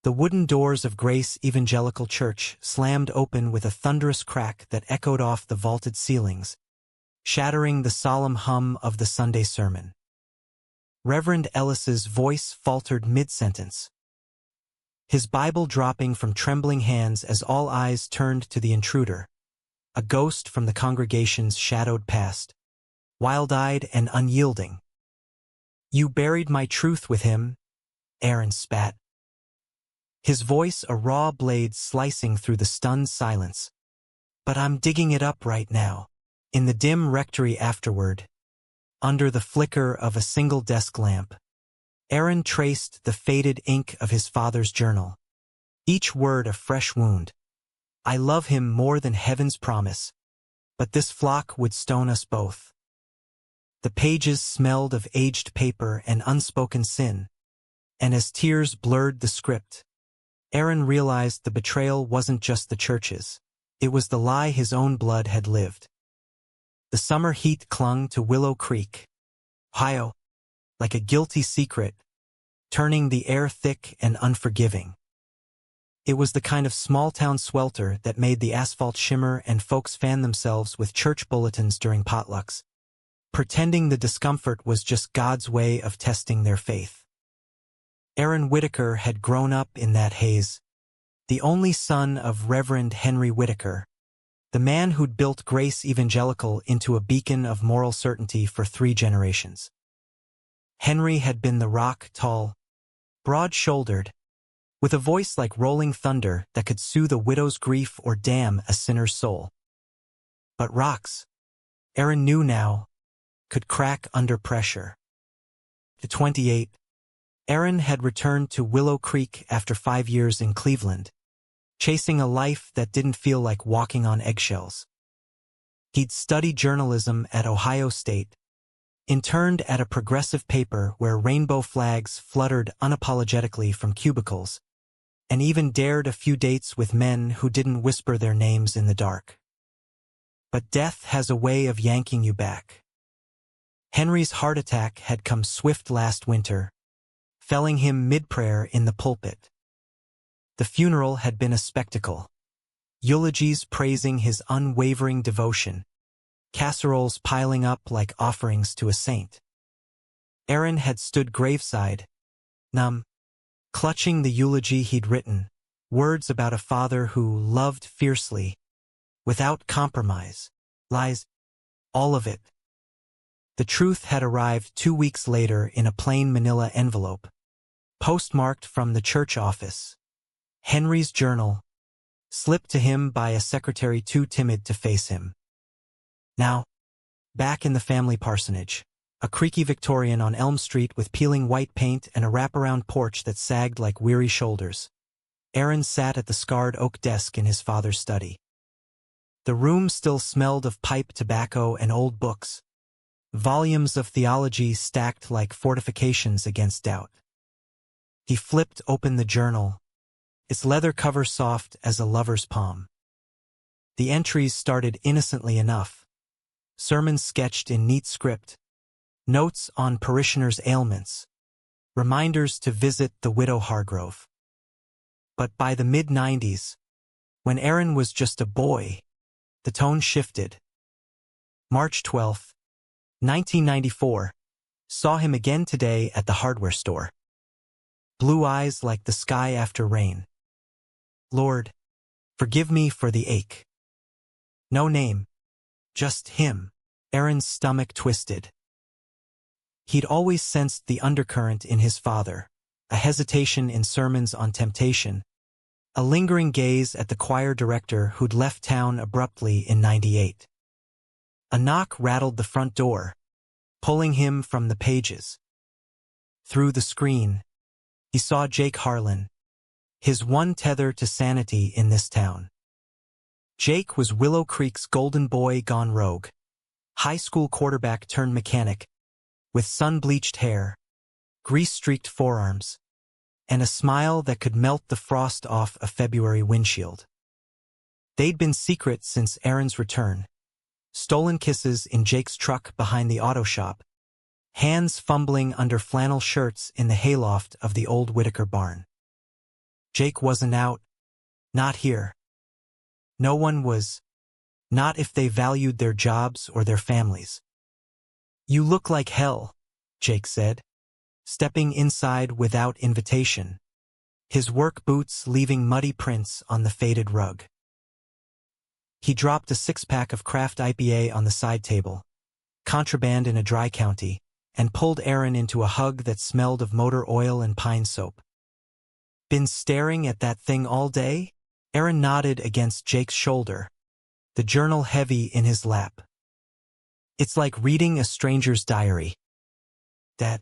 The wooden doors of Grace Evangelical Church slammed open with a thunderous crack that echoed off the vaulted ceilings, shattering the solemn hum of the Sunday sermon. Reverend Ellis's voice faltered mid-sentence, his Bible dropping from trembling hands as all eyes turned to the intruder, a ghost from the congregation's shadowed past, wild-eyed and unyielding. "You buried my truth with him," Aaron spat, his voice a raw blade slicing through the stunned silence. "But I'm digging it up right now." In the dim rectory afterward, under the flicker of a single desk lamp, Aaron traced the faded ink of his father's journal, each word a fresh wound. "I love him more than heaven's promise, but this flock would stone us both." The pages smelled of aged paper and unspoken sin, and as tears blurred the script, Aaron realized the betrayal wasn't just the church's, it was the lie his own blood had lived. The summer heat clung to Willow Creek, Ohio, like a guilty secret, turning the air thick and unforgiving. It was the kind of small-town swelter that made the asphalt shimmer and folks fan themselves with church bulletins during potlucks, pretending the discomfort was just God's way of testing their faith. Aaron Whitaker had grown up in that haze, the only son of Reverend Henry Whitaker, the man who'd built Grace Evangelical into a beacon of moral certainty for 3 generations. Henry had been the rock-tall, broad-shouldered, with a voice like rolling thunder that could soothe a widow's grief or damn a sinner's soul. But rocks, Aaron knew now, could crack under pressure. At 28, Aaron had returned to Willow Creek after 5 years in Cleveland, chasing a life that didn't feel like walking on eggshells. He'd studied journalism at Ohio State, interned at a progressive paper where rainbow flags fluttered unapologetically from cubicles, and even dared a few dates with men who didn't whisper their names in the dark. But death has a way of yanking you back. Henry's heart attack had come swift last winter, felling him mid-prayer in the pulpit. The funeral had been a spectacle. Eulogies praising his unwavering devotion, casseroles piling up like offerings to a saint. Aaron had stood graveside, numb, clutching the eulogy he'd written, words about a father who loved fiercely, without compromise, lies, all of it. The truth had arrived 2 weeks later in a plain manila envelope, postmarked from the church office. Henry's journal, slipped to him by a secretary too timid to face him. Now, back in the family parsonage, a creaky Victorian on Elm Street with peeling white paint and a wraparound porch that sagged like weary shoulders, Aaron sat at the scarred oak desk in his father's study. The room still smelled of pipe tobacco and old books, volumes of theology stacked like fortifications against doubt. He flipped open the journal, its leather cover soft as a lover's palm. The entries started innocently enough, sermons sketched in neat script, notes on parishioners' ailments, reminders to visit the widow Hargrove. But by the mid-90s, when Aaron was just a boy, the tone shifted. March 12, 1994, saw him again today at the hardware store. Blue eyes like the sky after rain. "Lord, forgive me for the ache." No name, just him. Aaron's stomach twisted. He'd always sensed the undercurrent in his father, a hesitation in sermons on temptation, a lingering gaze at the choir director who'd left town abruptly in '98. A knock rattled the front door, pulling him from the pages. Through the screen, he saw Jake Harlan, his one tether to sanity in this town. Jake was Willow Creek's golden boy gone rogue, high school quarterback turned mechanic, with sun-bleached hair, grease-streaked forearms, and a smile that could melt the frost off a February windshield. They'd been secret since Aaron's return, stolen kisses in Jake's truck behind the auto shop, hands fumbling under flannel shirts in the hayloft of the old Whitaker barn. Jake wasn't out. Not here. No one was. Not if they valued their jobs or their families. You look like hell, Jake said, stepping inside without invitation, his work boots leaving muddy prints on the faded rug. He dropped a six-pack of craft IPA on the side table, contraband in a dry county, and pulled Aaron into a hug that smelled of motor oil and pine soap. Been staring at that thing all day? Aaron nodded against Jake's shoulder, the journal heavy in his lap. It's like reading a stranger's diary. That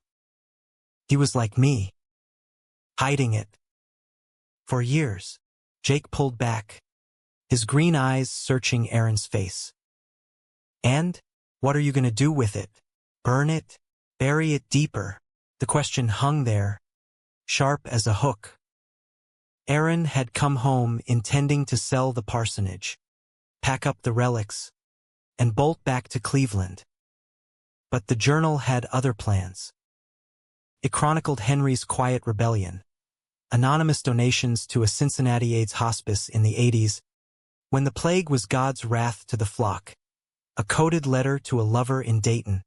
he was like me, hiding it. For years. Jake pulled back, his green eyes searching Aaron's face. And? What are you going to do with it? Burn it? Bury it deeper? The question hung there, sharp as a hook. Aaron had come home intending to sell the parsonage, pack up the relics, and bolt back to Cleveland. But the journal had other plans. It chronicled Henry's quiet rebellion, anonymous donations to a Cincinnati AIDS hospice in the 80s, when the plague was God's wrath to the flock, a coded letter to a lover in Dayton,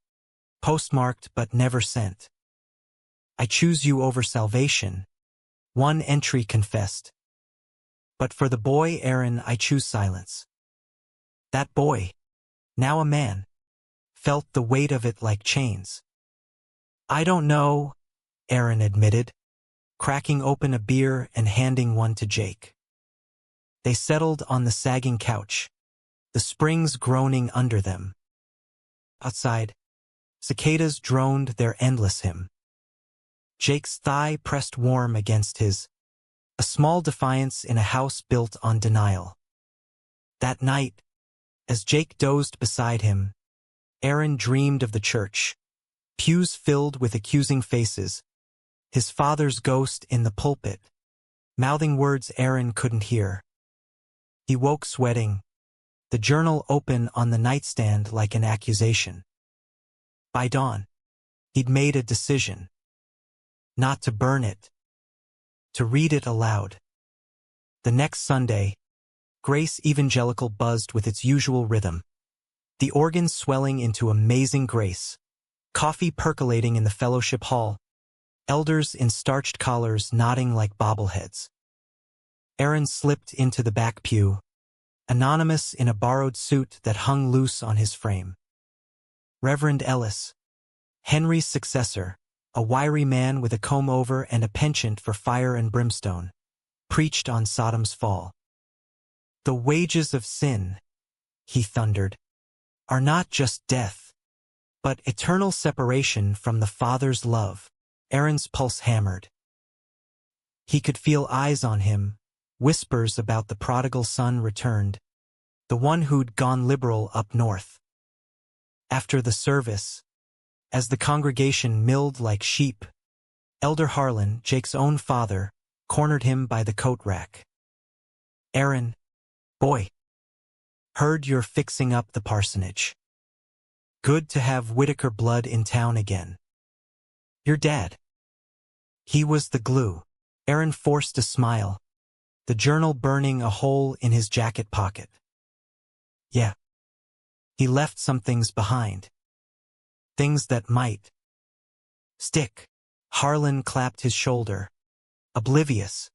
postmarked but never sent. I choose you over salvation, one entry confessed. But for the boy Aaron, I choose silence. That boy, now a man, felt the weight of it like chains. I don't know, Aaron admitted, cracking open a beer and handing one to Jake. They settled on the sagging couch, the springs groaning under them. Outside, cicadas droned their endless hymn. Jake's thigh pressed warm against his, a small defiance in a house built on denial. That night, as Jake dozed beside him, Aaron dreamed of the church, pews filled with accusing faces, his father's ghost in the pulpit, mouthing words Aaron couldn't hear. He woke sweating, the journal open on the nightstand like an accusation. By dawn, he'd made a decision. Not to burn it. To read it aloud. The next Sunday, Grace Evangelical buzzed with its usual rhythm. The organ swelling into amazing grace, coffee percolating in the fellowship hall, elders in starched collars nodding like bobbleheads. Aaron slipped into the back pew, anonymous in a borrowed suit that hung loose on his frame. Reverend Ellis, Henry's successor, a wiry man with a comb-over and a penchant for fire and brimstone, preached on Sodom's fall. The wages of sin, he thundered, are not just death, but eternal separation from the Father's love. Aaron's pulse hammered. He could feel eyes on him, whispers about the prodigal son returned, the one who'd gone liberal up north. After the service, as the congregation milled like sheep, Elder Harlan, Jake's own father, cornered him by the coat rack. Aaron, boy, heard you're fixing up the parsonage. Good to have Whitaker blood in town again. Your dad. He was the glue. Aaron forced a smile, the journal burning a hole in his jacket pocket. Yeah. He left some things behind. Things that might stick. Harlan clapped his shoulder, oblivious.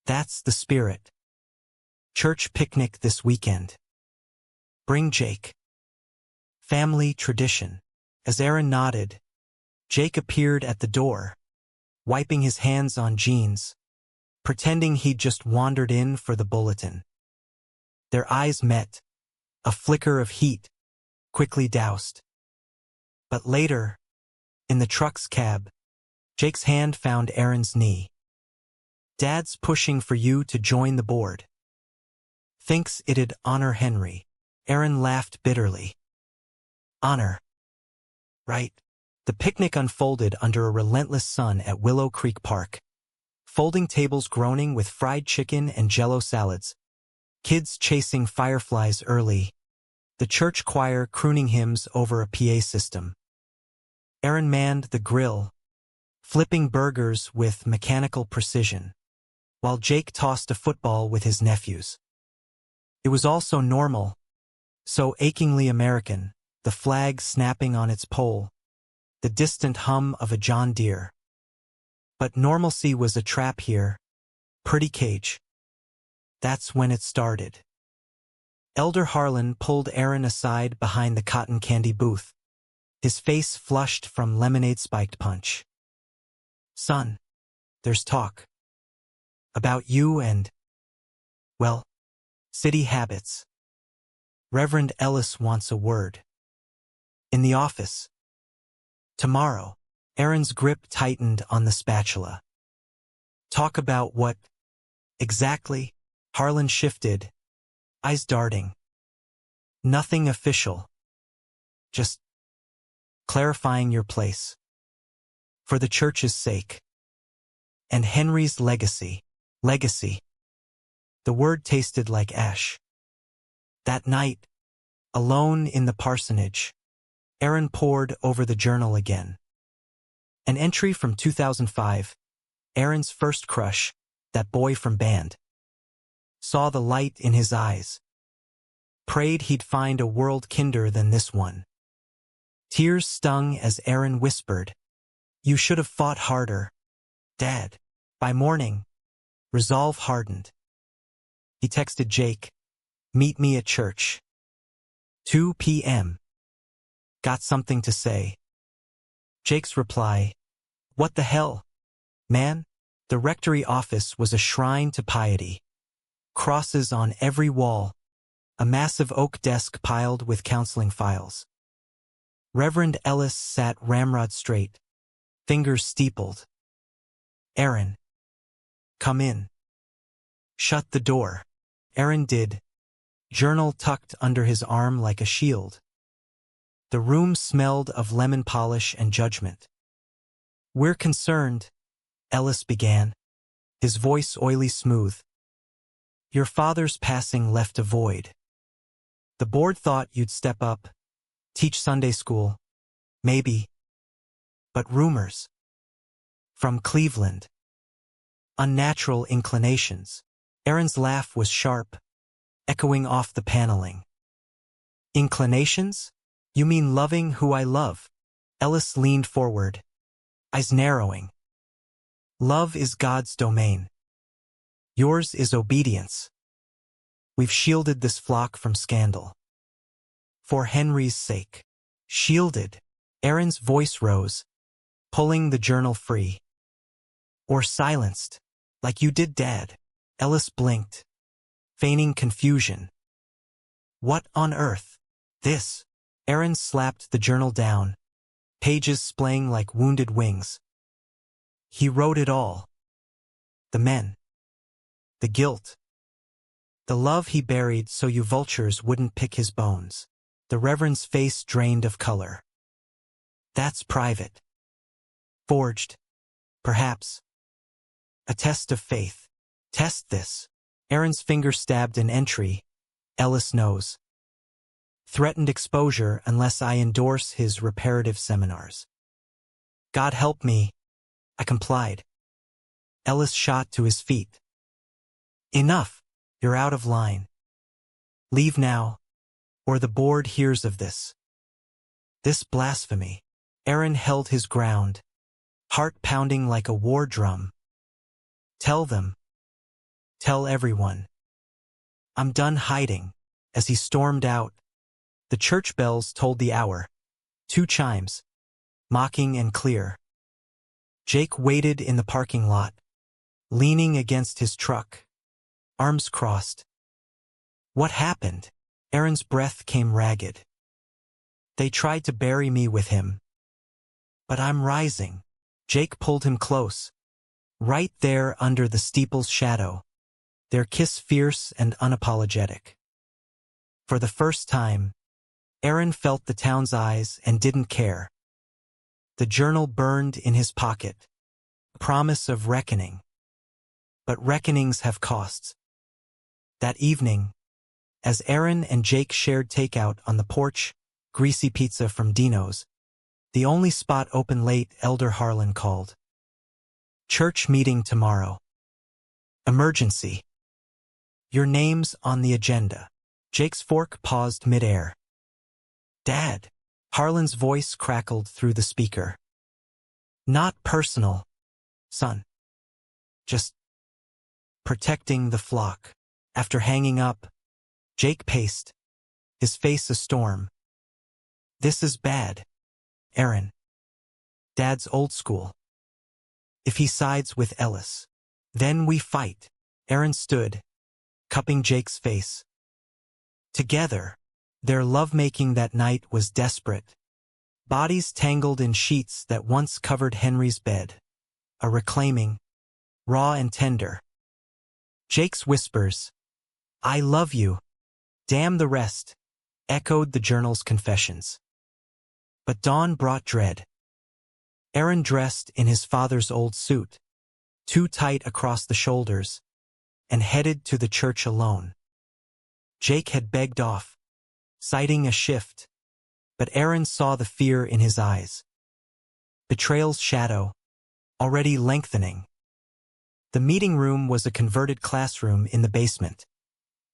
That's the spirit. Church picnic this weekend. Bring Jake. Family tradition. As Aaron nodded, Jake appeared at the door, wiping his hands on jeans, pretending he'd just wandered in for the bulletin. Their eyes met, a flicker of heat, quickly doused. But later, in the truck's cab, Jake's hand found Aaron's knee. Dad's pushing for you to join the board. Thinks it'd honor Henry. Aaron laughed bitterly. Honor. Right. The picnic unfolded under a relentless sun at Willow Creek Park. Folding tables groaning with fried chicken and Jell-O salads. Kids chasing fireflies early. The church choir crooning hymns over a PA system. Aaron manned the grill, flipping burgers with mechanical precision. while Jake tossed a football with his nephews. It was all so normal, so achingly American, the flag snapping on its pole, the distant hum of a John Deere. But normalcy was a trap here, pretty cage. That's when it started. Elder Harlan pulled Aaron aside behind the cotton candy booth, his face flushed from lemonade-spiked punch. "Son, there's talk. About you and, well, city habits. Reverend Ellis wants a word. In the office. Tomorrow." Aaron's grip tightened on the spatula. "Talk about what, exactly?" Harlan shifted, eyes darting. "Nothing official. Just clarifying your place. For the church's sake. And Henry's legacy." Legacy. The word tasted like ash. That night, alone in the parsonage, Aaron pored over the journal again. An entry from 2005, Aaron's first crush, that boy from band. Saw the light in his eyes. Prayed he'd find a world kinder than this one. Tears stung as Aaron whispered, "You should have fought harder, Dad." By morning, resolve hardened. He texted Jake, "Meet me at church. 2 p.m. Got something to say." Jake's reply, "What the hell, man?" The rectory office was a shrine to piety. Crosses on every wall, a massive oak desk piled with counseling files. Reverend Ellis sat ramrod straight, fingers steepled. "Aaron, come in." "Shut the door." Aaron did, journal tucked under his arm like a shield. The room smelled of lemon polish and judgment. "We're concerned," Ellis began, his voice oily smooth. "Your father's passing left a void. The board thought you'd step up, teach Sunday school, maybe. But rumors. From Cleveland. Unnatural inclinations." Aaron's laugh was sharp, echoing off the paneling. "Inclinations? You mean loving who I love?" Ellis leaned forward, eyes narrowing. "Love is God's domain. Yours is obedience. We've shielded this flock from scandal. For Henry's sake." "Shielded?" Aaron's voice rose, pulling the journal free. "Or silenced, like you did Dad." Ellis blinked, feigning confusion. "What on earth? This?" Aaron slapped the journal down, pages splaying like wounded wings. "He wrote it all. The men. The guilt. The love he buried so you vultures wouldn't pick his bones." The Reverend's face drained of color. "That's private. Forged, perhaps. A test of faith. Test this." Aaron's finger stabbed an entry. Ellis knows. "Threatened exposure unless I endorse his reparative seminars." "God help me." I complied. Ellis shot to his feet. "Enough. You're out of line. Leave now, or the board hears of this." This blasphemy. Aaron held his ground, heart pounding like a war drum. "Tell them. Tell everyone. I'm done hiding." As he stormed out, the church bells told the hour. 2 chimes, mocking and clear. Jake waited in the parking lot, leaning against his truck, arms crossed. "What happened?" Aaron's breath came ragged. "They tried to bury me with him. But I'm rising." Jake pulled him close, right there under the steeple's shadow, their kiss fierce and unapologetic. For the first time, Aaron felt the town's eyes and didn't care. The journal burned in his pocket, promise of reckoning. But reckonings have costs. That evening, as Aaron and Jake shared takeout on the porch, greasy pizza from Dino's, the only spot open late, Elder Harlan called. "Church meeting tomorrow." Emergency. Your name's on the agenda. Jake's fork paused midair. Dad. Harlan's voice crackled through the speaker. Not personal, son. Just protecting the flock. After hanging up, Jake paced, his face a storm. This is bad, Aaron. Dad's old school. If he sides with Ellis, then we fight. Aaron stood, cupping Jake's face. Together, their lovemaking that night was desperate. Bodies tangled in sheets that once covered Henry's bed. A reclaiming, raw and tender. Jake's whispers, I love you, damn the rest, echoed the journal's confessions. But dawn brought dread. Aaron dressed in his father's old suit, too tight across the shoulders, and headed to the church alone. Jake had begged off, citing a shift, but Aaron saw the fear in his eyes. Betrayal's shadow, already lengthening. The meeting room was a converted classroom in the basement.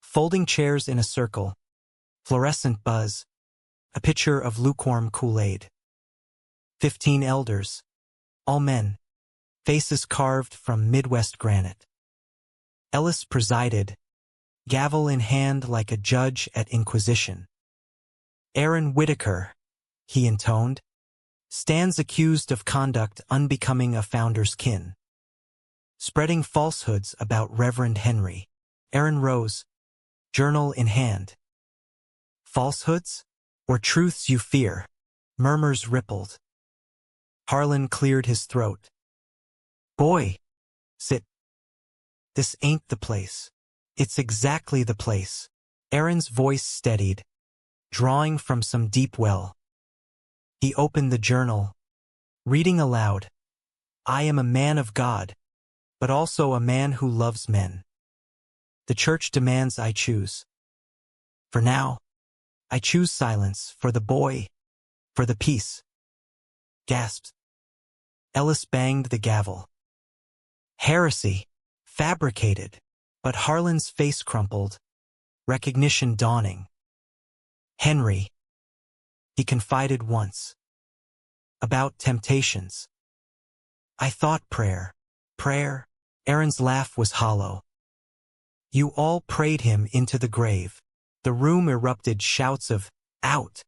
Folding chairs in a circle, fluorescent buzz, a pitcher of lukewarm Kool-Aid. 15 elders, all men, faces carved from Midwest granite. Ellis presided, gavel in hand like a judge at Inquisition. Aaron Whitaker, he intoned, stands accused of conduct unbecoming a founder's kin. Spreading falsehoods about Reverend Henry. Aaron rose, journal in hand. Falsehoods? Or truths you fear? Murmurs rippled. Harlan cleared his throat. Boy, sit. This ain't the place. It's exactly the place. Aaron's voice steadied, drawing from some deep well. He opened the journal, reading aloud. I am a man of God, but also a man who loves men. The church demands I choose. For now, I choose silence for the boy, for the peace. Gasped. Ellis banged the gavel. Heresy, fabricated, but Harlan's face crumpled, recognition dawning. Henry. He confided once. About temptations. I thought prayer. Prayer? Aaron's laugh was hollow. You all prayed him into the grave. The room erupted shouts of, out,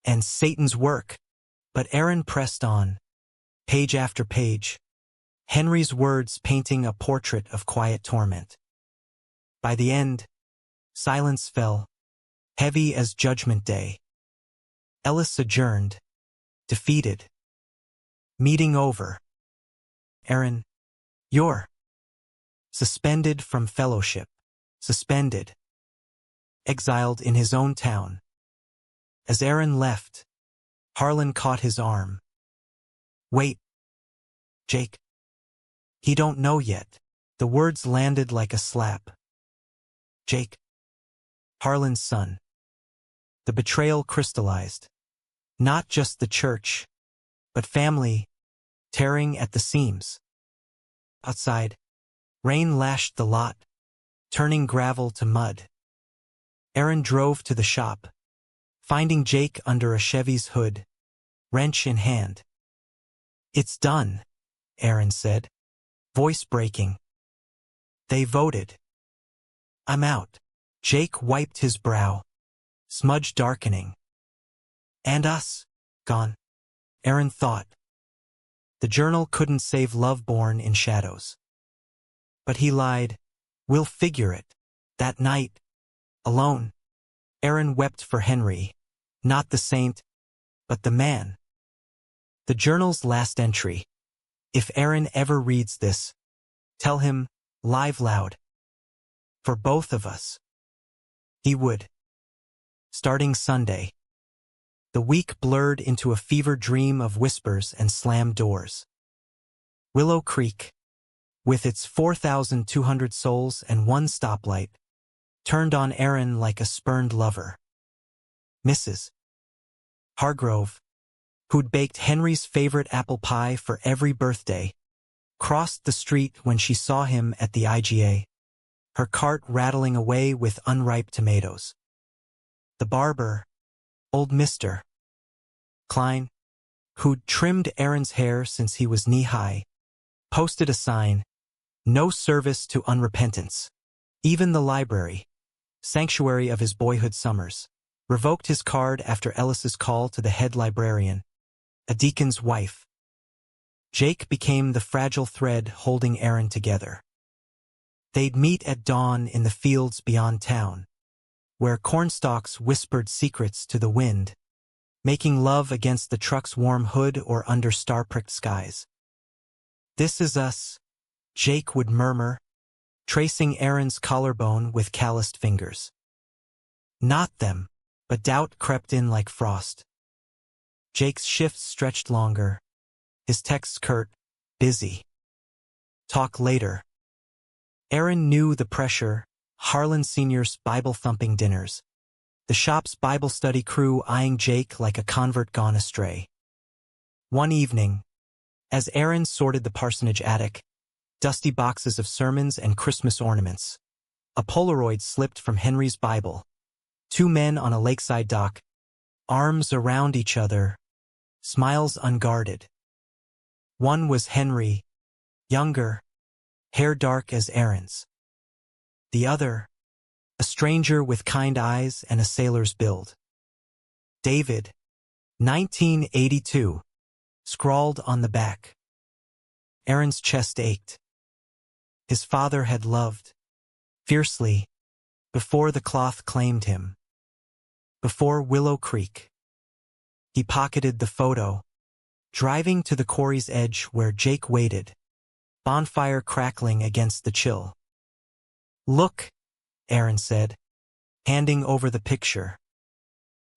and Satan's work. But Aaron pressed on, page after page, Henry's words painting a portrait of quiet torment. By the end, silence fell, heavy as Judgment Day. Ellis adjourned, defeated. Meeting over. Aaron, you're suspended from fellowship, suspended. Exiled in his own town. As Aaron left, Harlan caught his arm. Wait, Jake. He don't know yet. The words landed like a slap. Jake. Harlan's son. The betrayal crystallized. Not just the church, but family, tearing at the seams. Outside, rain lashed the lot, turning gravel to mud. Aaron drove to the shop, finding Jake under a Chevy's hood, wrench in hand. It's done, Aaron said, voice breaking. They voted. I'm out. Jake wiped his brow, smudge darkening. And us, gone, Aaron thought. The journal couldn't save love born in shadows. But he lied, we'll figure it. That night, alone, Aaron wept for Henry, not the saint, but the man. The journal's last entry. If Aaron ever reads this, tell him, live loud. For both of us. He would. Starting Sunday. The week blurred into a fever dream of whispers and slammed doors. Willow Creek, with its 4,200 souls and one stoplight, turned on Aaron like a spurned lover. Mrs. Hargrove, who'd baked Henry's favorite apple pie for every birthday, crossed the street when she saw him at the IGA, her cart rattling away with unripe tomatoes. The barber, old Mr. Klein, who'd trimmed Aaron's hair since he was knee-high, posted a sign, "No service to unrepentance." Even the library, sanctuary of his boyhood summers, revoked his card after Ellis's call to the head librarian, a deacon's wife. Jake became the fragile thread holding Aaron together. They'd meet at dawn in the fields beyond town, where cornstalks whispered secrets to the wind, making love against the truck's warm hood or under star-pricked skies. "This is us," Jake would murmur, tracing Aaron's collarbone with calloused fingers. Not them, but doubt crept in like frost. Jake's shifts stretched longer, his texts curt, busy. Talk later. Aaron knew the pressure, Harlan Sr.'s Bible-thumping dinners, the shop's Bible study crew eyeing Jake like a convert gone astray. One evening, as Aaron sorted the parsonage attic, dusty boxes of sermons and Christmas ornaments, a Polaroid slipped from Henry's Bible. Two men on a lakeside dock, arms around each other, smiles unguarded. One was Henry, younger, hair dark as Aaron's. The other, a stranger with kind eyes and a sailor's build. David, 1982, scrawled on the back. Aaron's chest ached. His father had loved, fiercely, before the cloth claimed him. Before Willow Creek. He pocketed the photo, driving to the quarry's edge where Jake waited, bonfire crackling against the chill. "Look," Aaron said, handing over the picture.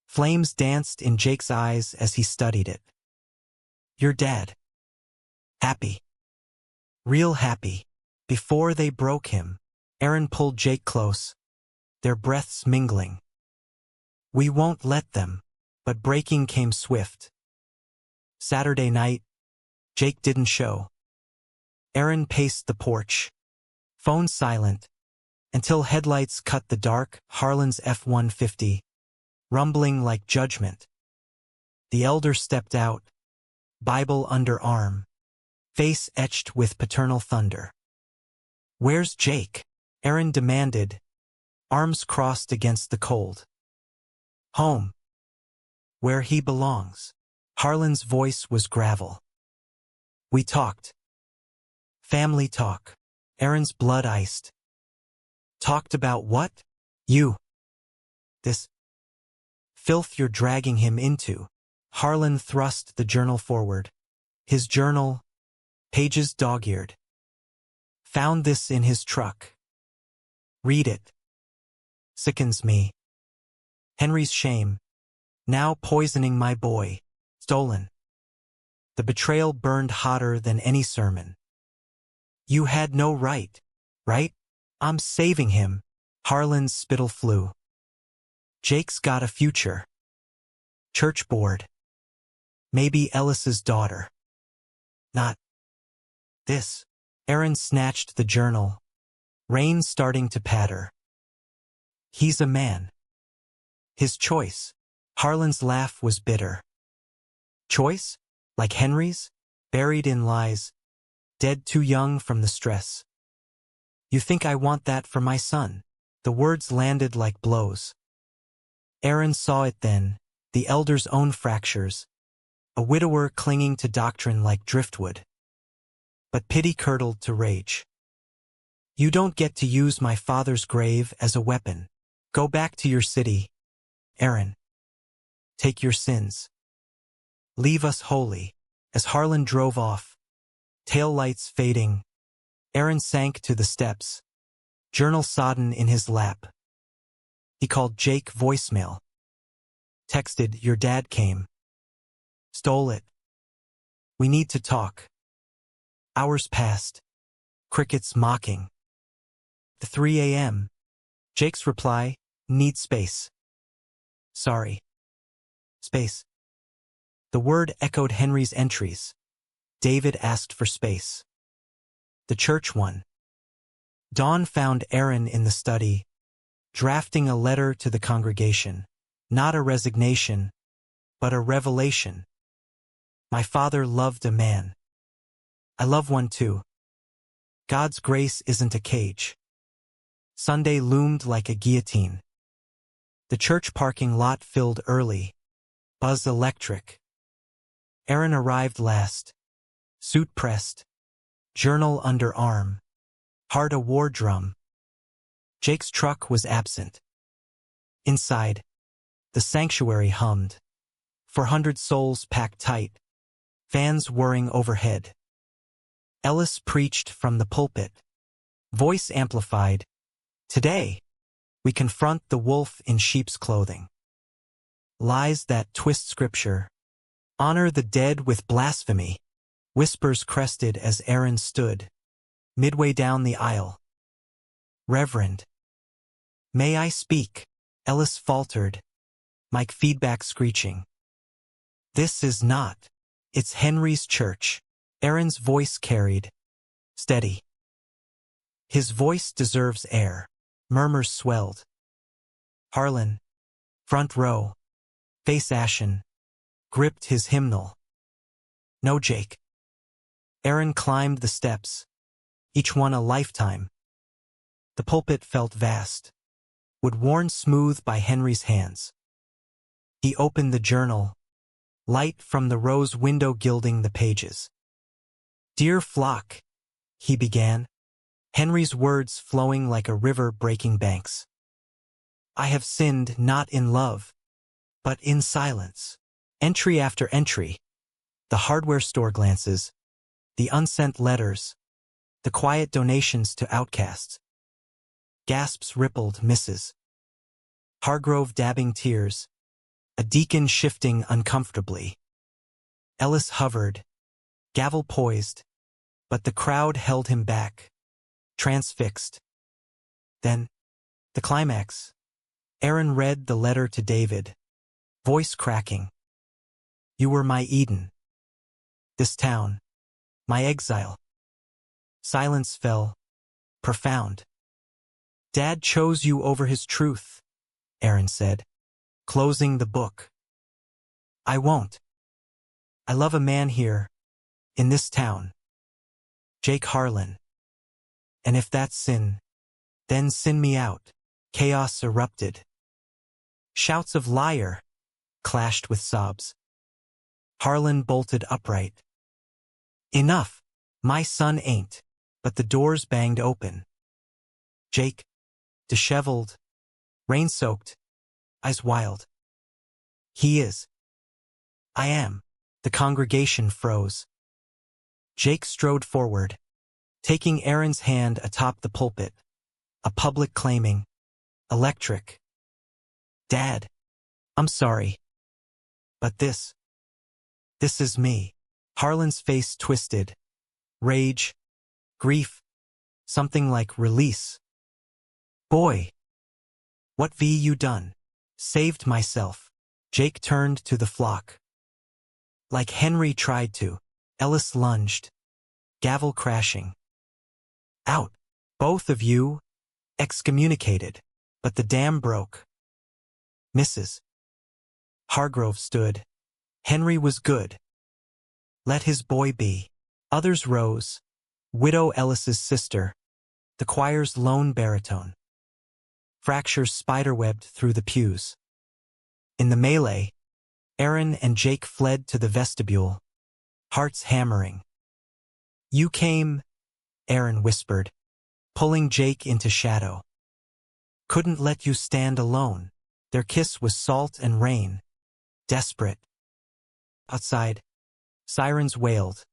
Flames danced in Jake's eyes as he studied it. "Your dad. Happy. Real happy." Before they broke him, Aaron pulled Jake close, their breaths mingling. "We won't let them," but breaking came swift. Saturday night, Jake didn't show. Aaron paced the porch, phone silent, until headlights cut the dark Harlan's F-150, rumbling like judgment. The elder stepped out, Bible under arm, face etched with paternal thunder. "Where's Jake?" Aaron demanded, arms crossed against the cold. "Home. Where he belongs." Harlan's voice was gravel. "We talked. Family talk." Aaron's blood iced. "Talked about what?" "You. This filth you're dragging him into." Harlan thrust the journal forward. His journal, pages dog-eared. "Found this in his truck. Read it. Sickens me. Henry's shame, now poisoning my boy. Stolen." The betrayal burned hotter than any sermon. "You had no right, right? I'm saving him." Harlan's spittle flew. "Jake's got a future. Church board. Maybe Ellis's daughter. Not this." Aaron snatched the journal, rain starting to patter. "He's a man. His choice." Harlan's laugh was bitter. "Choice? Like Henry's? Buried in lies, dead too young from the stress. You think I want that for my son?" The words landed like blows. Aaron saw it then, the elder's own fractures, a widower clinging to doctrine like driftwood. But pity curdled to rage. "You don't get to use my father's grave as a weapon. Go back to your city, Aaron. Take your sins. Leave us holy." As Harlan drove off, tail lights fading, Aaron sank to the steps, journal sodden in his lap. He called Jake voicemail. Texted, "Your dad came. Stole it. We need to talk." Hours passed, crickets mocking. The 3 a.m. Jake's reply, "Need space." "Sorry. Space." The word echoed Henry's entries. David asked for space. The church one. Dawn found Aaron in the study, drafting a letter to the congregation. Not a resignation, but a revelation. My father loved a man. I love one too. God's grace isn't a cage. Sunday loomed like a guillotine. The church parking lot filled early. Buzz electric. Aaron arrived last. Suit pressed. Journal under arm. Heart a war drum. Jake's truck was absent. Inside, the sanctuary hummed. 400 souls packed tight. Fans whirring overhead. Ellis preached from the pulpit. Voice amplified. Today, we confront the wolf in sheep's clothing. Lies that twist scripture. Honor the dead with blasphemy. Whispers crested as Aaron stood. Midway down the aisle. Reverend. May I speak? Ellis faltered. Mic feedback screeching. This is not. It's Henry's church. Aaron's voice carried. Steady. His voice deserves air. Murmurs swelled. Harlan. Front row. Face ashen. Gripped his hymnal. No, Jake. Aaron climbed the steps. Each one a lifetime. The pulpit felt vast. Wood worn smooth by Henry's hands. He opened the journal. Light from the rose window gilding the pages. Dear flock, he began, Henry's words flowing like a river breaking banks. I have sinned not in love, but in silence. Entry after entry. The hardware store glances. The unsent letters. The quiet donations to outcasts. Gasps rippled misses. Hargrove dabbing tears. A deacon shifting uncomfortably. Ellis hovered. Gavel poised. But the crowd held him back. Transfixed. Then, the climax. Aaron read the letter to David. Voice cracking. You were my Eden. This town. My exile. Silence fell. Profound. Dad chose you over his truth, Aaron said, closing the book. I won't. I love a man here, in this town. Jake Harlan. And if that's sin, then sin me out. Chaos erupted. Shouts of liar clashed with sobs. Harlan bolted upright. Enough. My son ain't. But the doors banged open. Jake, disheveled, rain-soaked, eyes wild. He is. I am. The congregation froze. Jake strode forward, taking Aaron's hand atop the pulpit, a public claiming, electric. Dad, I'm sorry. But this is me. Harlan's face twisted. Rage, grief, something like release. Boy, what v you done? Saved myself. Jake turned to the flock. Like Henry tried to, Ellis lunged, gavel crashing. Out, both of you, excommunicated, but the dam broke. Mrs. Hargrove stood. Henry was good. Let his boy be. Others rose. Widow Ellis's sister, the choir's lone baritone. Fractures spiderwebbed through the pews. In the melee, Aaron and Jake fled to the vestibule, hearts hammering. You came, Aaron whispered, pulling Jake into shadow. Couldn't let you stand alone. Their kiss was salt and rain. Desperate. Outside, sirens wailed.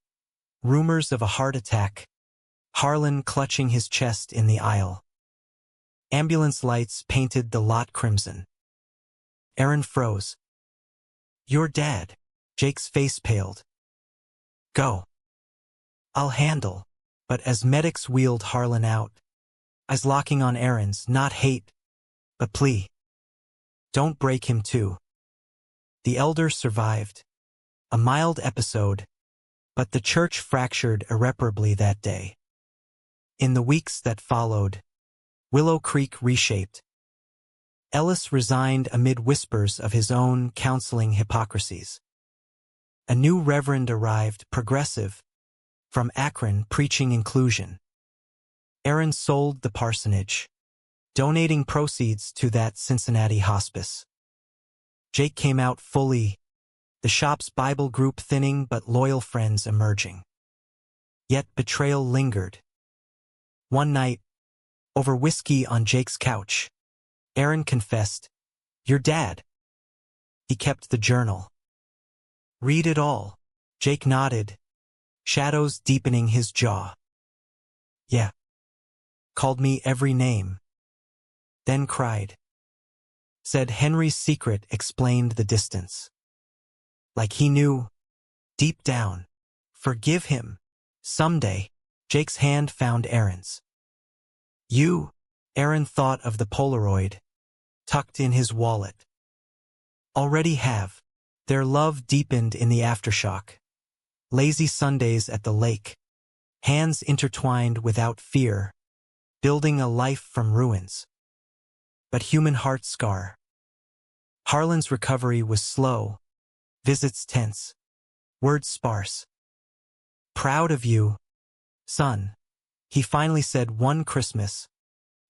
Rumors of a heart attack. Harlan clutching his chest in the aisle. Ambulance lights painted the lot crimson. Aaron froze. Your dad. Jake's face paled. Go. I'll handle. But as medics wheeled Harlan out, eyes locking on Aaron's, not hate, but plea. Don't break him too. The elder survived. A mild episode, but the church fractured irreparably that day. In the weeks that followed, Willow Creek reshaped. Ellis resigned amid whispers of his own counseling hypocrisies. A new reverend arrived, progressive, from Akron, preaching inclusion. Aaron sold the parsonage, donating proceeds to that Cincinnati hospice. Jake came out fully, the shop's Bible group thinning but loyal friends emerging. Yet betrayal lingered. One night, over whiskey on Jake's couch, Aaron confessed, "Your dad." He kept the journal. "Read it all." Jake nodded, shadows deepening his jaw. "Yeah." Called me every name. Then cried. Said Henry's secret explained the distance. Like he knew, deep down, forgive him. Someday, Jake's hand found Aaron's. "You," Aaron thought of the Polaroid, tucked in his wallet. "Already have." Their love deepened in the aftershock. Lazy Sundays at the lake, hands intertwined without fear, building a life from ruins. But human hearts scar. Harlan's recovery was slow, visits tense, words sparse. "Proud of you, son," he finally said one Christmas,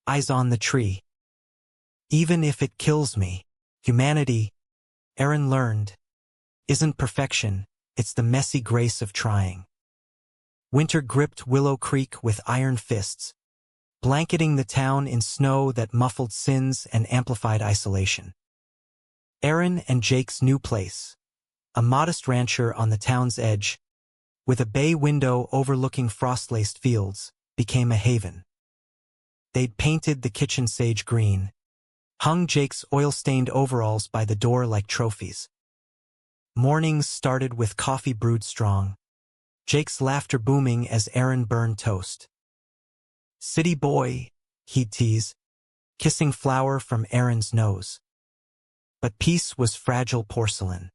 eyes on the tree. "Even if it kills me, humanity," Aaron learned, "isn't perfection, it's the messy grace of trying." Winter gripped Willow Creek with iron fists, blanketing the town in snow that muffled sins and amplified isolation. Aaron and Jake's new place, a modest rancher on the town's edge, with a bay window overlooking frost-laced fields, became a haven. They'd painted the kitchen sage green, hung Jake's oil-stained overalls by the door like trophies. Mornings started with coffee brewed strong, Jake's laughter booming as Aaron burned toast. "City boy," he'd tease, kissing flour from Aaron's nose. But peace was fragile porcelain.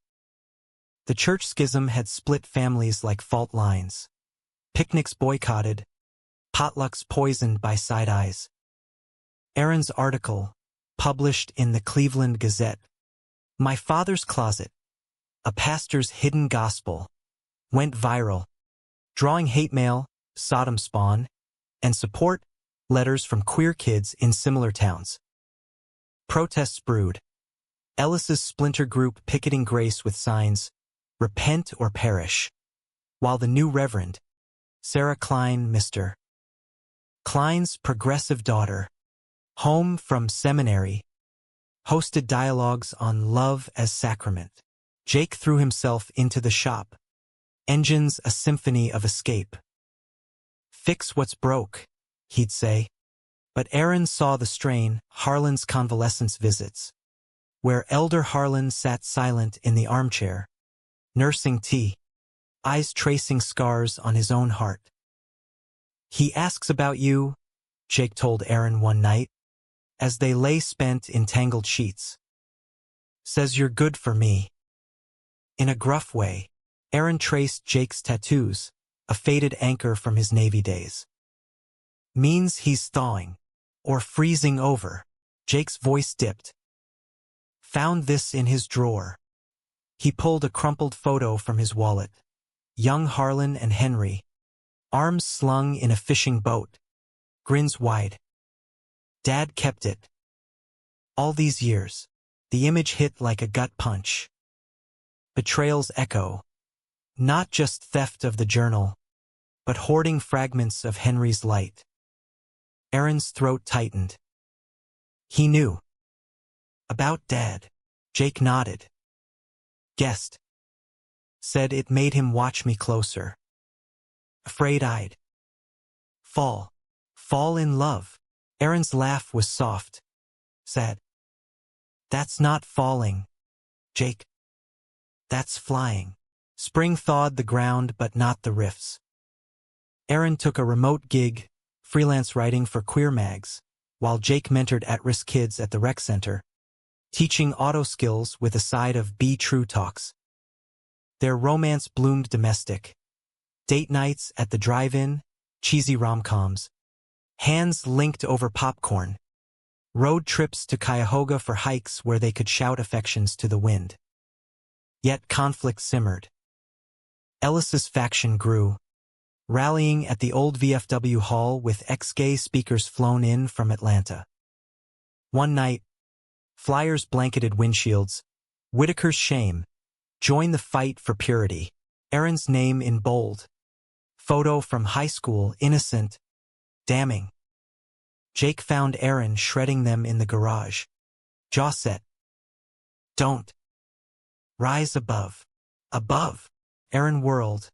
The church schism had split families like fault lines. Picnics boycotted, potlucks poisoned by side eyes. Aaron's article, published in the Cleveland Gazette, "My Father's Closet, a Pastor's Hidden Gospel," went viral, drawing hate mail, Sodom spawn, and support letters from queer kids in similar towns. Protests brewed. Ellis's splinter group picketing Grace with signs, "Repent or perish," while the new reverend, Sarah Klein, Mr. Klein's progressive daughter, home from seminary, hosted dialogues on love as sacrament. Jake threw himself into the shop, engines a symphony of escape. "Fix what's broke," he'd say. But Aaron saw the strain, Harlan's convalescence visits, where Elder Harlan sat silent in the armchair, nursing tea, eyes tracing scars on his own heart. "He asks about you," Jake told Aaron one night, as they lay spent in tangled sheets. "Says you're good for me." In a gruff way, Aaron traced Jake's tattoos, a faded anchor from his Navy days. "Means he's thawing, or freezing over." Jake's voice dipped. "Found this in his drawer." He pulled a crumpled photo from his wallet. Young Harlan and Henry, arms slung in a fishing boat, grins wide. "Dad kept it. All these years." The image hit like a gut punch. Betrayal's echo. Not just theft of the journal, but hoarding fragments of Henry's light. Aaron's throat tightened. He knew. About Dad. Jake nodded. Guessed. Said it made him watch me closer. Afraid I'd fall in love. Aaron's laugh was soft. Said, "That's not falling, Jake. That's flying." Spring thawed the ground but not the rifts. Aaron took a remote gig, freelance writing for queer mags, while Jake mentored at-risk kids at the rec center, teaching auto skills with a side of Be True talks. Their romance bloomed domestic. Date nights at the drive-in, cheesy rom-coms, Hands linked over popcorn. Road trips to Cuyahoga for hikes where they could shout affections to the wind. Yet conflict simmered. Ellis's faction grew, rallying at the old VFW hall with ex-gay speakers flown in from Atlanta. One night, flyers blanketed windshields. Whitaker's shame. Join the fight for purity. Aaron's name in bold. Photo from high school, innocent, damning. Jake found Aaron shredding them in the garage. Jaw set. Don't. Rise above. Above. Aaron whirled.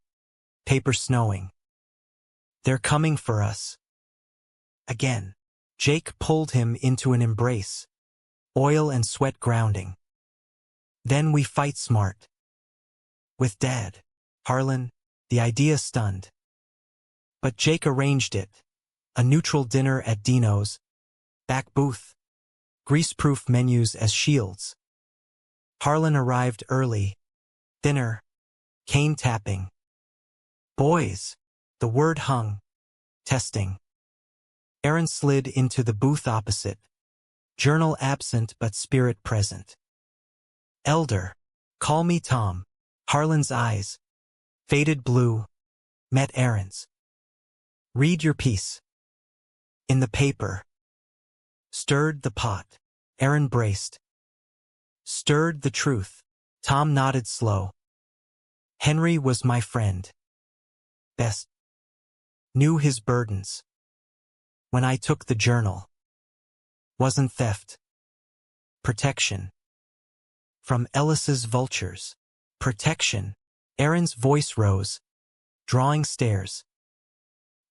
Paper snowing. They're coming for us. Again. Jake pulled him into an embrace. Oil and sweat grounding. Then we fight smart. With Dad. Harlan, the idea stunned. But Jake arranged it. A neutral dinner at Dino's. Back booth. Greaseproof menus as shields. Harlan arrived early. Dinner. Cane tapping. Boys. The word hung. Testing. Aaron slid into the booth opposite. Journal absent but spirit present. Elder. Call me Tom. Harlan's eyes. Faded blue. Met Aaron's. Read your piece. In the paper. Stirred the pot. Aaron braced. Stirred the truth. Tom nodded slow. Henry was my friend. Best. Knew his burdens. When I took the journal. Wasn't theft. Protection. From Ellis's vultures. Protection. Aaron's voice rose. Drawing stares.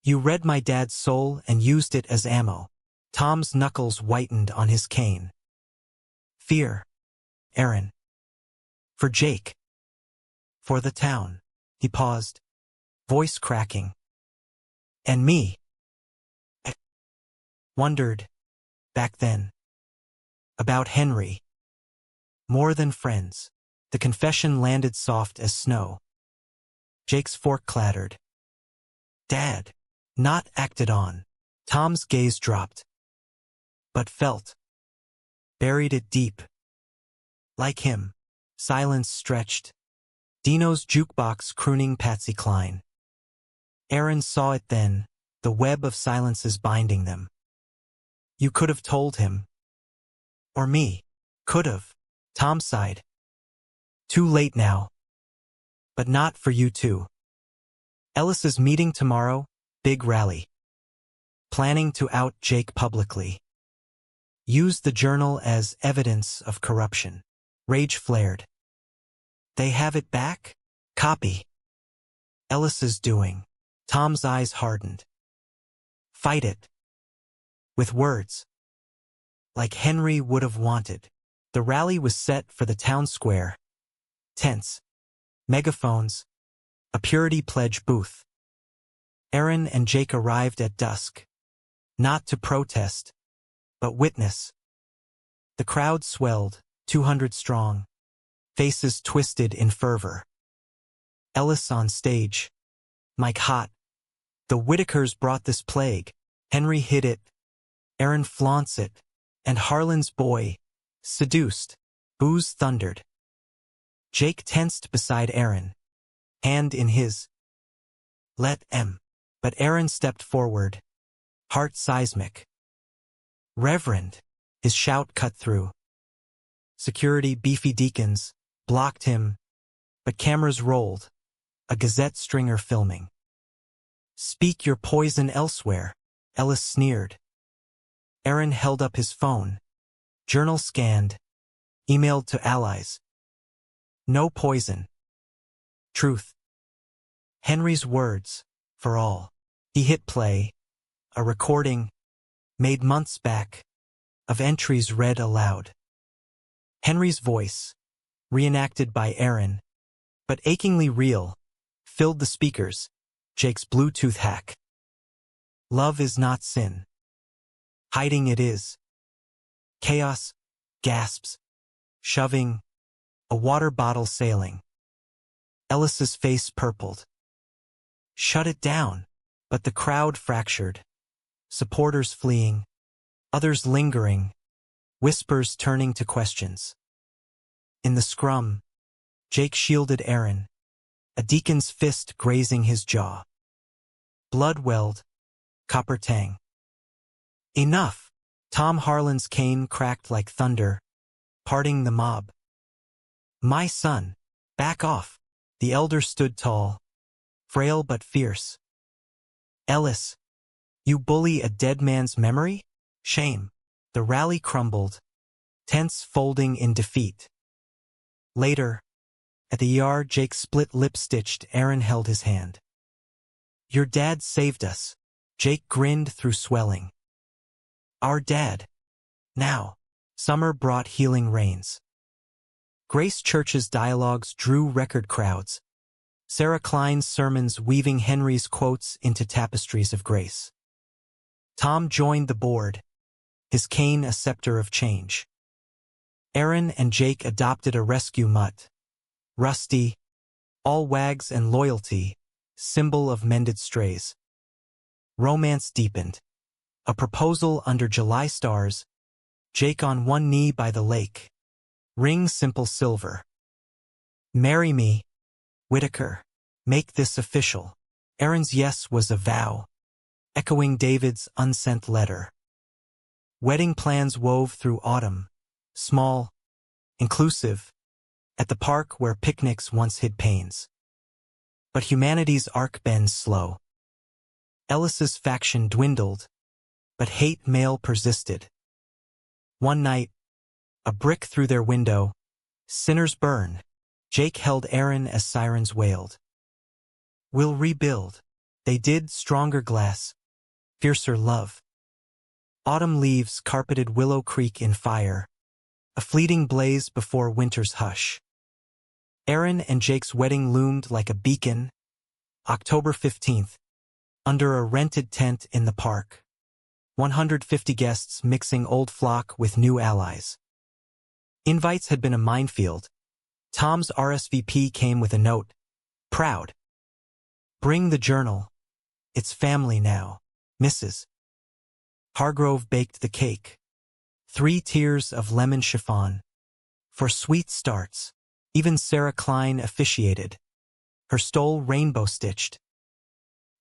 You read my dad's soul and used it as ammo. Tom's knuckles whitened on his cane. Fear. Aaron. For Jake. For the town. He paused. Voice cracking. And me. I wondered. Back then. About Henry. More than friends. The confession landed soft as snow. Jake's fork clattered. Dad. Not acted on. Tom's gaze dropped. But felt. Buried it deep. Like him. Silence stretched. Dino's jukebox crooning Patsy Cline. Aaron saw it then, the web of silences binding them. You could have told him. Or me. Could have. Tom sighed. Too late now. But not for you too. Ellis's meeting tomorrow, big rally. Planning to out Jake publicly. Used the journal as evidence of corruption. Rage flared. They have it back? Copy. Ellis's doing. Tom's eyes hardened. Fight it. With words. Like Henry would have wanted. The rally was set for the town square. Tents. Megaphones. A purity pledge booth. Aaron and Jake arrived at dusk. Not to protest, but witness. The crowd swelled, 200 strong. Faces twisted in fervor. Ellis on stage. Mic hot. The Whitakers brought this plague. Henry hid it. Aaron flaunts it. And Harlan's boy. Seduced. Booze thundered. Jake tensed beside Aaron. Hand in his. Let em. But Aaron stepped forward. Heart seismic. Reverend. His shout cut through. Security beefy deacons blocked him. But cameras rolled. A Gazette stringer filming. Speak your poison elsewhere. Ellis sneered. Aaron held up his phone. Journal scanned. Emailed to allies. No poison. Truth. Henry's words. For all. He hit play. A recording. Made months back. Of entries read aloud. Henry's voice. Reenacted by Aaron. But achingly real. Filled the speakers. Jake's Bluetooth hack. Love is not sin. Hiding it is. Chaos. Gasps. Shoving. A water bottle sailing. Ellis's face purpled. Shut it down. But the crowd fractured. supporters fleeing, others lingering, whispers turning to questions. In the scrum, Jake shielded Aaron, a deacon's fist grazing his jaw. Blood welled, copper tang. Enough! Tom Harlan's cane cracked like thunder, parting the mob. My son, back off. The elder stood tall, frail but fierce. Ellis, you bully a dead man's memory? Shame. The rally crumbled, tents folding in defeat. Later, at the ER, Jake split lip-stitched. Aaron held his hand. Your dad saved us. Jake grinned through swelling. Our dad. Now. Summer brought healing rains. Grace Church's dialogues drew record crowds. Sarah Klein's sermons weaving Henry's quotes into tapestries of grace. Tom joined the board, his cane a scepter of change. Aaron and Jake adopted a rescue mutt. Rusty, all wags and loyalty, symbol of mended strays. Romance deepened. A proposal under July stars, Jake on one knee by the lake. Ring simple silver. Marry me, Whitaker. Make this official. Aaron's yes was a vow, echoing David's unsent letter. Wedding plans wove through autumn, small, inclusive, at the park where picnics once hid pains. But humanity's arc bends slow. Ellis's faction dwindled, but hate mail persisted. One night, a brick through their window, sinners burn. Jake held Aaron as sirens wailed. We'll rebuild. They did, stronger glass, fiercer love. Autumn leaves carpeted Willow Creek in fire, a fleeting blaze before winter's hush. Aaron and Jake's wedding loomed like a beacon. October 15th, under a rented tent in the park. 150 guests mixing old flock with new allies. Invites had been a minefield. Tom's RSVP came with a note. Proud. Bring the journal. It's family now. Mrs. Hargrove baked the cake. 3 tiers of lemon chiffon. For sweet starts, even Sarah Klein officiated. Her stole rainbow-stitched.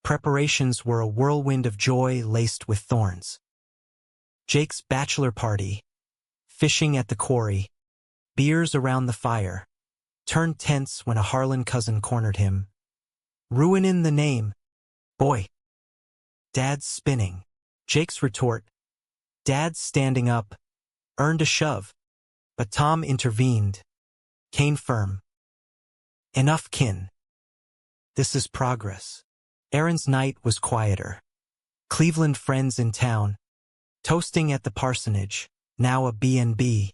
Preparations were a whirlwind of joy laced with thorns. Jake's bachelor party, fishing at the quarry, beers around the fire, turned tense when a Harlan cousin cornered him. Ruinin' the name. Boy. Dad's spinning. Jake's retort, Dad's standing up, earned a shove. But Tom intervened. Cane firm. Enough, kin. This is progress. Aaron's night was quieter. Cleveland friends in town, toasting at the parsonage, now a B&B,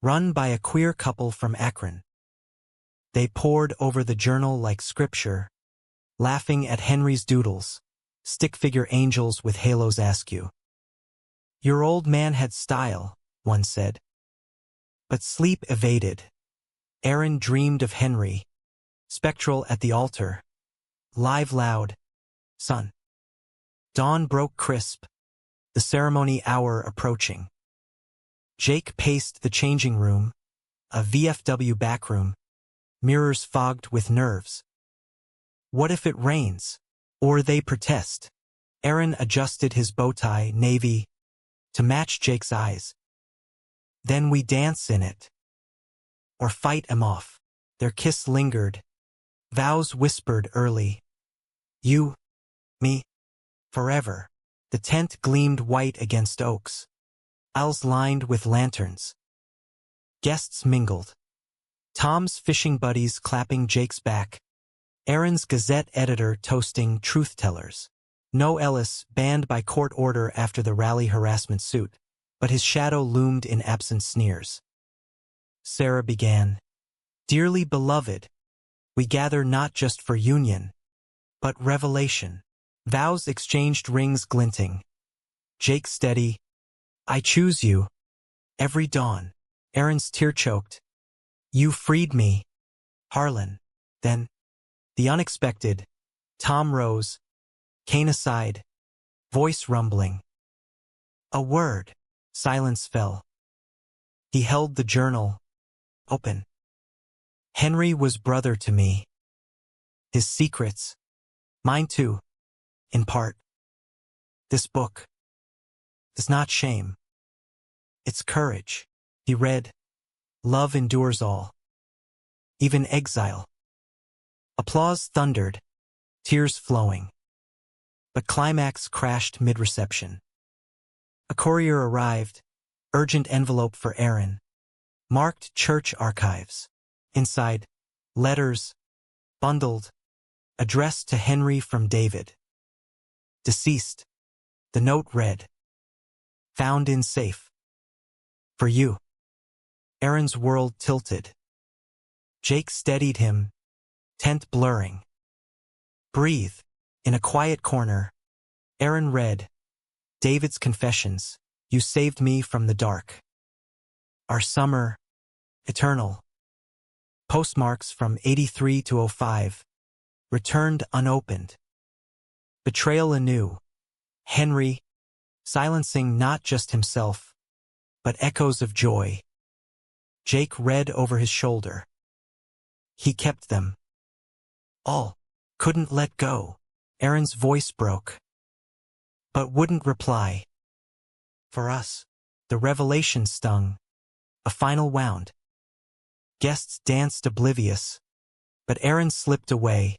run by a queer couple from Akron. They pored over the journal like scripture, laughing at Henry's doodles, stick-figure angels with halos askew. Your old man had style, one said. But sleep evaded. Aaron dreamed of Henry, spectral at the altar, live loud, son. Dawn broke crisp, the ceremony hour approaching. Jake paced the changing room, a VFW backroom, mirrors fogged with nerves. What if it rains? Or they protest? Aaron adjusted his bow tie, navy, to match Jake's eyes. Then we dance in it. Or fight 'em off. Their kiss lingered. Vows whispered early. You, me, forever. The tent gleamed white against oaks. Aisles lined with lanterns. Guests mingled. Tom's fishing buddies clapping Jake's back. Aaron's Gazette editor toasting truth-tellers. No Ellis, banned by court order after the rally harassment suit, but his shadow loomed in absent sneers. Sarah began. Dearly beloved, we gather not just for union, but revelation. Vows exchanged, rings glinting. Jake steady. I choose you. Every dawn. Aaron's tear-choked. You freed me. Harlan. Then, the unexpected. Tom rose. Cane aside. Voice rumbling. A word. Silence fell. He held the journal, open. Henry was brother to me. His secrets. Mine too, in part. This book is not shame. It's courage. He read, Love endures all. Even exile. Applause thundered, tears flowing. But climax crashed mid-reception. A courier arrived, urgent envelope for Aaron. Marked church archives. Inside, letters, bundled, addressed to Henry from David. Deceased. The note read, Found in safe. For you. Aaron's world tilted. Jake steadied him, tent blurring. Breathe. In a quiet corner, Aaron read, David's confessions, you saved me from the dark. Our summer, eternal. Postmarks from 83 to 05, returned unopened. Betrayal anew. Henry, silencing not just himself, but echoes of joy. Jake read over his shoulder. He kept them. All. Couldn't let go. Aaron's voice broke. But wouldn't reply. For us, the revelation stung. A final wound. Guests danced oblivious. But Aaron slipped away,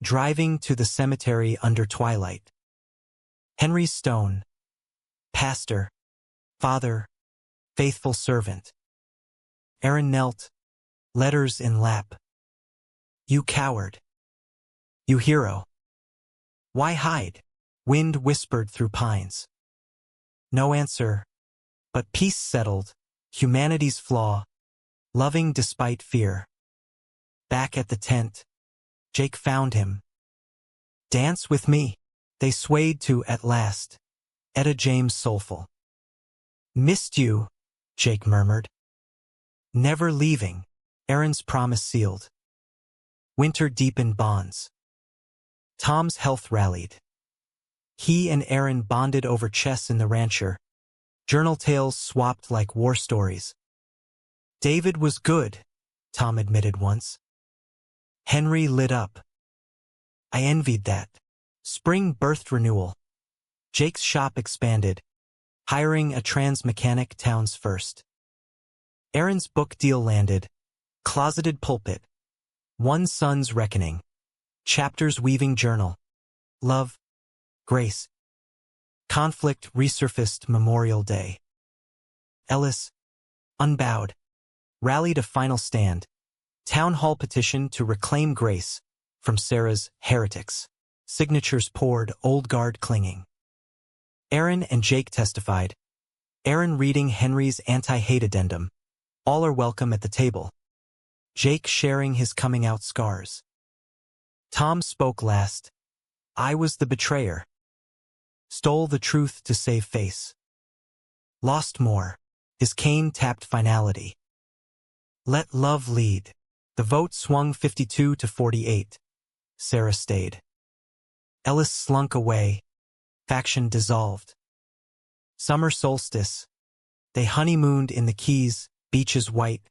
driving to the cemetery under twilight. Henry's stone. Pastor. Father. Faithful servant. Aaron knelt, letters in lap. You coward. You hero. Why hide? Wind whispered through pines. No answer, but peace settled, humanity's flaw, loving despite fear. Back at the tent, Jake found him. Dance with me. They swayed to At Last. Etta James soulful. Missed you, Jake murmured. Never leaving, Aaron's promise sealed. Winter deepened bonds. Tom's health rallied. He and Aaron bonded over chess in the rancher. Journal tales swapped like war stories. David was good, Tom admitted once. Henry lit up. I envied that. Spring birthed renewal. Jake's shop expanded, hiring a trans mechanic town's first. Aaron's book deal landed. Closeted pulpit. One son's reckoning. Chapters weaving journal. Love. Grace. Conflict resurfaced Memorial Day. Ellis, unbowed, rallied a final stand. Town hall petition to reclaim grace from Sarah's heretics. Signatures poured, old guard clinging. Aaron and Jake testified. Aaron reading Henry's anti-hate addendum. All are welcome at the table. Jake sharing his coming out scars. Tom spoke last. I was the betrayer. Stole the truth to save face. Lost more. His cane tapped finality. Let love lead. The vote swung 52 to 48. Sarah stayed. Ellis slunk away. Faction dissolved. Summer solstice. They honeymooned in the Keys, beaches white,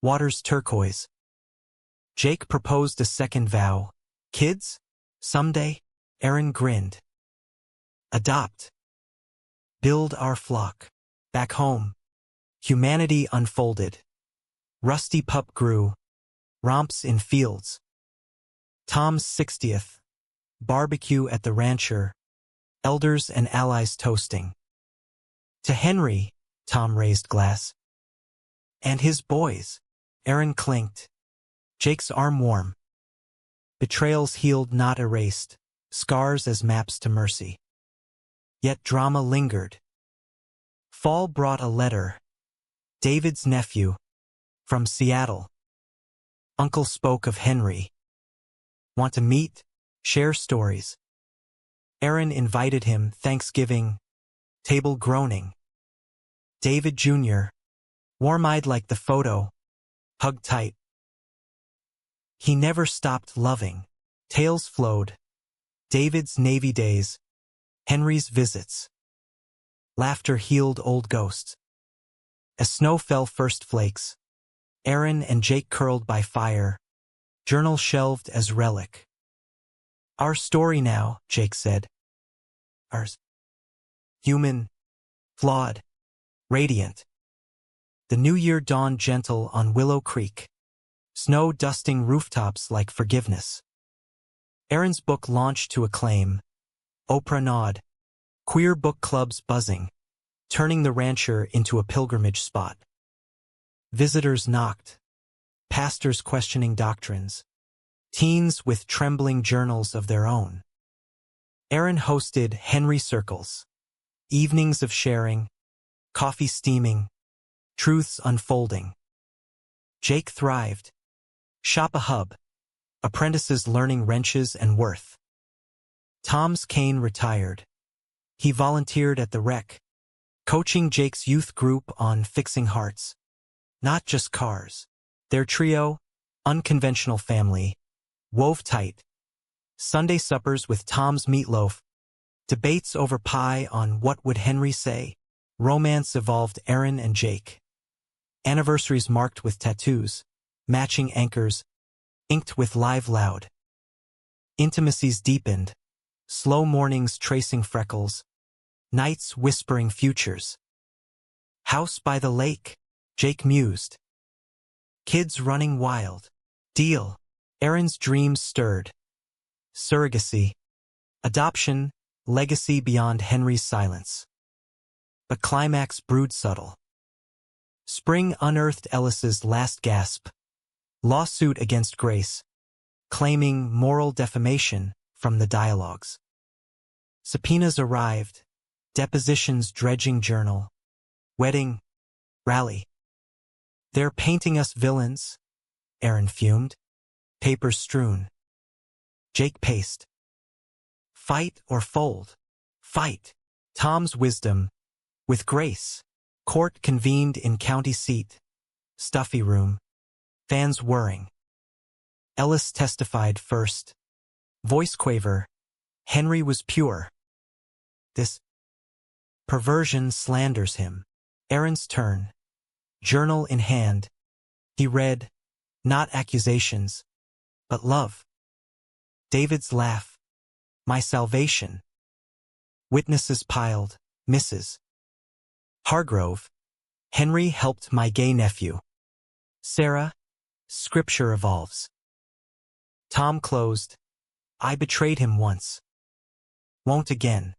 waters turquoise. Jake proposed a second vow. Kids? Someday? Aaron grinned. Adopt. Build our flock. Back home. Humanity unfolded. Rusty pup grew. Romps in fields. Tom's 60th. Barbecue at the rancher. Elders and allies toasting. To Henry, Tom raised glass. And his boys. Aaron clinked. Jake's arm warm. Betrayals healed, not erased. Scars as maps to mercy. Yet drama lingered. Fall brought a letter. David's nephew. From Seattle. Uncle spoke of Henry. Want to meet? Share stories. Aaron invited him, Thanksgiving. Table groaning. David Jr. Warm-eyed like the photo. Hugged tight. He never stopped loving. Tales flowed. David's Navy days. Henry's visits. Laughter healed old ghosts. As snow fell first flakes, Aaron and Jake curled by fire, journal shelved as relic. Our story now, Jake said. Ours. Human, flawed, radiant. The new year dawned gentle on Willow Creek, snow dusting rooftops like forgiveness. Aaron's book launched to acclaim. Oprah nod. Queer book clubs buzzing, turning the rancher into a pilgrimage spot. Visitors knocked, pastors questioning doctrines, teens with trembling journals of their own. Aaron hosted Henry Circles, evenings of sharing, coffee steaming, truths unfolding. Jake thrived. Shop a hub, apprentices learning wrenches and worth. Tom's cane retired. He volunteered at the Rec, coaching Jake's youth group on fixing hearts, not just cars. Their trio, unconventional family, wove tight. Sunday suppers with Tom's meatloaf, debates over pie on what would Henry say. Romance evolved Aaron and Jake. Anniversaries marked with tattoos, matching anchors, inked with live loud. Intimacies deepened, slow mornings tracing freckles, nights whispering futures. House by the lake, Jake mused. Kids running wild. Deal. Aaron's dreams stirred. Surrogacy. Adoption, legacy beyond Henry's silence. But climax brewed subtle. Spring unearthed Ellis's last gasp. Lawsuit against Grace, claiming moral defamation from the dialogues. Subpoenas arrived, depositions dredging journal. Wedding, rally. They're painting us villains, Aaron fumed. Papers strewn. Jake paced. Fight or fold? Fight. Tom's wisdom. With Grace. Court convened in county seat. Stuffy room. Fans whirring. Ellis testified first. Voice quaver. Henry was pure. This perversion slanders him. Aaron's turn. Journal in hand. He read, not accusations, but love. David's laugh. My salvation. Witnesses piled. Mrs. Hargrove. Henry helped my gay nephew. Sarah. Scripture evolves. Tom closed. I betrayed him once. Won't again.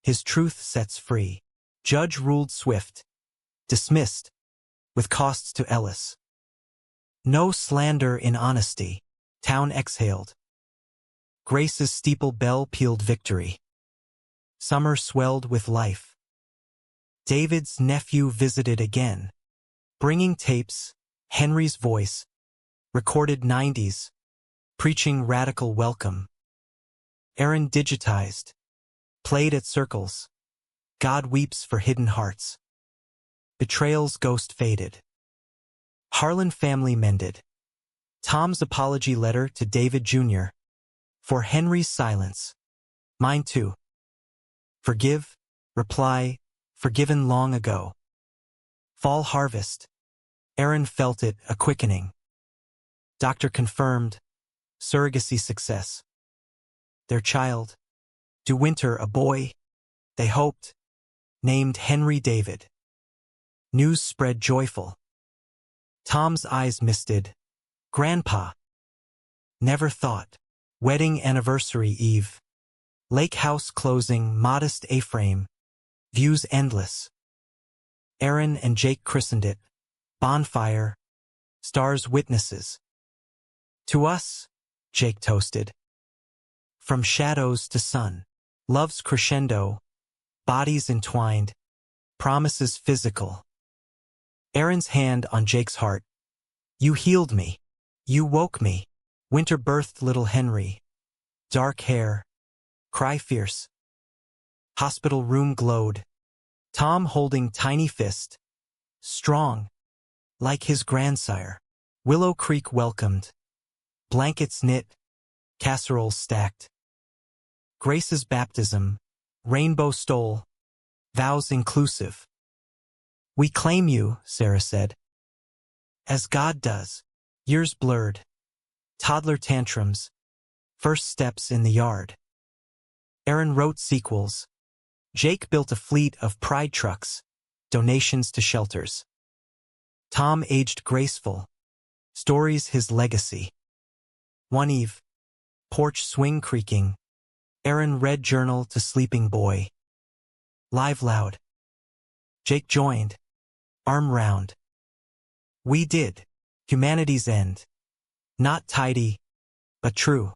His truth sets free. Judge ruled swift. Dismissed. With costs to Ellis. No slander in honesty. Town exhaled. Grace's steeple bell pealed victory. Summer swelled with life. David's nephew visited again. Bringing tapes, Henry's voice. Recorded 90s. Preaching radical welcome. Aaron digitized. Played at circles. God weeps for hidden hearts. Betrayal's ghost faded. Harlan family mended. Tom's apology letter to David Jr. For Henry's silence. Mine too. Forgive, reply, forgiven long ago. Fall harvest. Aaron felt it, a quickening. Doctor confirmed. Surrogacy success. Their child. De Winter, a boy. They hoped. Named Henry David. News spread joyful. Tom's eyes misted. Grandpa. Never thought. Wedding anniversary eve. Lake house closing, modest A-frame. Views endless. Aaron and Jake christened it. Bonfire. Stars witnesses. To us, Jake toasted. From shadows to sun. Love's crescendo. Bodies entwined. Promises physical. Aaron's hand on Jake's heart. You healed me. You woke me. Winter birthed little Henry. Dark hair. Cry fierce. Hospital room glowed. Tom holding tiny fist. Strong. Like his grandsire. Willow Creek welcomed. Blankets knit. Casseroles stacked. Grace's baptism. Rainbow stole. Vows inclusive. We claim you, Sarah said. As God does. Years blurred. Toddler tantrums. First steps in the yard. Aaron wrote sequels. Jake built a fleet of pride trucks. Donations to shelters. Tom aged graceful. Stories his legacy. One eve. Porch swing creaking. Aaron read journal to sleeping boy. Live loud. Jake joined. Arm round. We did. Humanity's end. Not tidy, but true.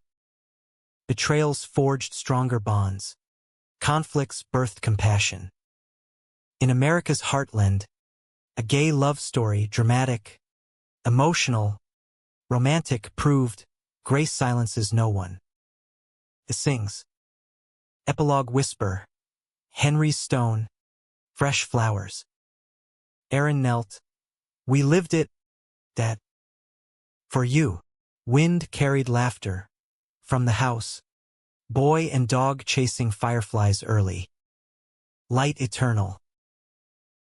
Betrayals forged stronger bonds. Conflicts birthed compassion. In America's heartland, a gay love story, dramatic, emotional, romantic, proved grace silences no one. It sings. Epilogue whisper. Henry Stone. Fresh flowers. Aaron knelt. We lived it. That. For you. Wind carried laughter. From the house. Boy and dog chasing fireflies early. Light eternal.